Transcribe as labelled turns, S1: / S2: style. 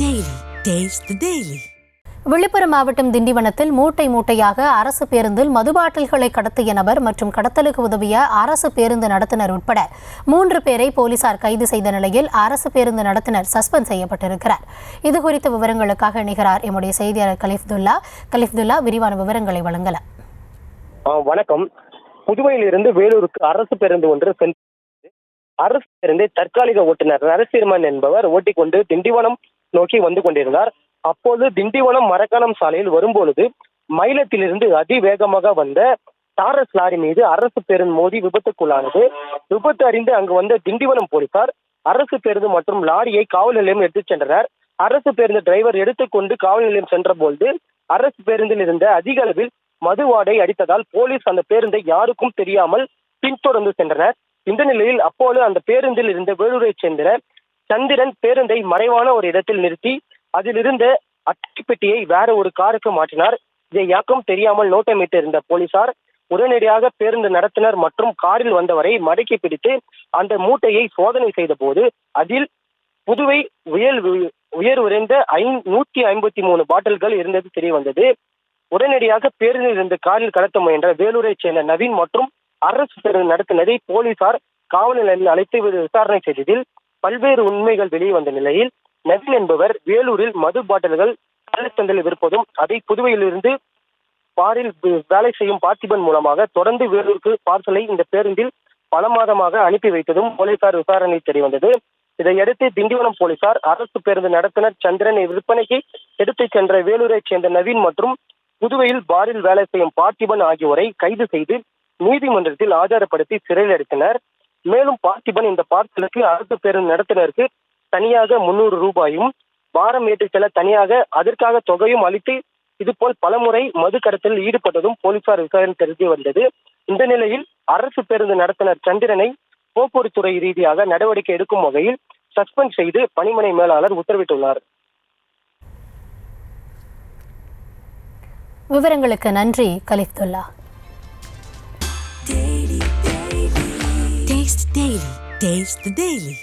S1: Daily. Taste the Daily.
S2: Villupuram மாவட்டம் திண்டிவனத்தில் மூட்டை மூட்டையாக அரசு பேருந்தில் மது பாட்டில்களை கடத்திய நபர் மற்றும் கடத்தலுக்கு உதவிய அரசு பேருந்து நடத்துனர் உட்பட 3 பேரை போலீசார் கைது செய்த நிலையில் அரசு பேருந்து நடத்துனர் சஸ்பெண்ட் செய்யப்பட்டிருக்கிறார். இதுகுறித்த விவரங்களுக்காக இணைகிறார் எம்முடைய செய்தியாளர் கலிஃப்துல்லா. விரிவான விவரங்களை வழங்கலாம்.
S3: வணக்கம். புதுவையிலிருந்து வேலூருக்கு அரசு பேருந்து ஒன்று அரசு பேருந்தை தற்காலிக ஓட்டுநர் நரசிம்மன் என்பவர் ஓட்டிக்கொண்டு திண்டிவனம் நோக்கி வந்து கொண்டிருந்தார். அப்போது திண்டிவனம் மரக்காணம் சாலையில் வரும்பொழுது மயிலத்திலிருந்து அதிவேகமாக வந்த டாரஸ் லாரி மீது அரசு பேருந்து மோதி விபத்துக்குள்ளானது. விபத்து அறிந்து அங்கு வந்த திண்டிவனம் போலீசார் அரசு பேருந்து மற்றும் லாரியை காவல் நிலையம் எடுத்துச் சென்றனர். அரசு பேருந்து டிரைவர் எடுத்துக்கொண்டு காவல் நிலையம் சென்ற பொழுது அரசு பேருந்தில் இருந்த அதிக அளவில் மது வாடை அடித்ததால் போலீஸ் அந்த பேருந்தை யாருக்கும் தெரியாமல் பின்தொடர்ந்து சென்றனர். இந்த நிலையில் அப்போது அந்த பேருந்தில் இருந்த வேலூரை சேர்ந்த சந்திரன் பேருந்தை மறைவான ஒரு இடத்தில் நிறுத்தி அதில் இருந்த அட்டை பெட்டியை வேற ஒரு காருக்கு மாற்றினார். இதை யாருக்கும் தெரியாமல் நோட்டமிட்டு இருந்த போலீசார் உடனடியாக பேருந்து நடத்துனர் மற்றும் காரில் வந்தவரை மடக்கி பிடித்து அந்த மூட்டையை சோதனை செய்த போது அதில் புதுவை உயர் உறைந்த 153 பாட்டில்கள் இருந்தது தெரிய வந்தது. உடனடியாக பேருந்தில் இருந்த காரில் கடத்த முயன்ற வேலூரை சேர்ந்த நவீன் மற்றும் அரசு பேருந்து நடத்துனரை போலீசார் காவல் நிலையத்தில் அழைத்து விசாரணை செய்ததில் பல்வேறு உண்மைகள் வெளியே வந்த நிலையில் நவீன் என்பவர் வேலூரில் மது பாட்டில்கள் கள்ளச்சந்தையில் விற்பதும் அதை புதுவையிலிருந்து பாரில் வேலை செய்யும் பார்த்திபன் மூலமாக தொடர்ந்து வேலூருக்கு பார்சலை இந்த பேருந்தில் பல மாதமாக அனுப்பி வைத்ததும் போலீசார் விசாரணை தெரியவந்தது. இதையடுத்து திண்டிவனம் போலீசார் அரசு பேருந்து நடத்துனர் சந்திரனை விற்பனைக்கு எடுத்துச் சென்ற வேலூரை சேர்ந்த நவீன் மற்றும் புதுவையில் பாரில் வேலை செய்யும் பார்த்திபன் ஆகியோரை கைது செய்து நீதிமன்றத்தில் ஆஜர்படுத்தி சிறையில் அடைத்தனர். மேலும் பார்த்திபன் இந்த பார்சலுக்கு அரசு பேருந்து நடத்துனருக்கு தனியாக 300 ரூபாயும் பாரம் ஏற்றிச் செல்ல தனியாக அதற்காக தொகையும் அளித்து இதுபோல் பலமுறை மது கடத்தலில் ஈடுபட்டதும் போலீசார் விசாரணை தெரிவித்து வந்தது. இந்த நிலையில் அரசு பேருந்து நடத்துனர் சந்திரனை போக்குவரத்துறை ரீதியாக நடவடிக்கை எடுக்கும் வகையில் சஸ்பெண்ட் செய்து பணிமனை மேலாளர் உத்தரவிட்டுள்ளார்.
S2: விவரங்களுக்கு நன்றி கலிஃப்துல்லா.
S1: Taste the Daily.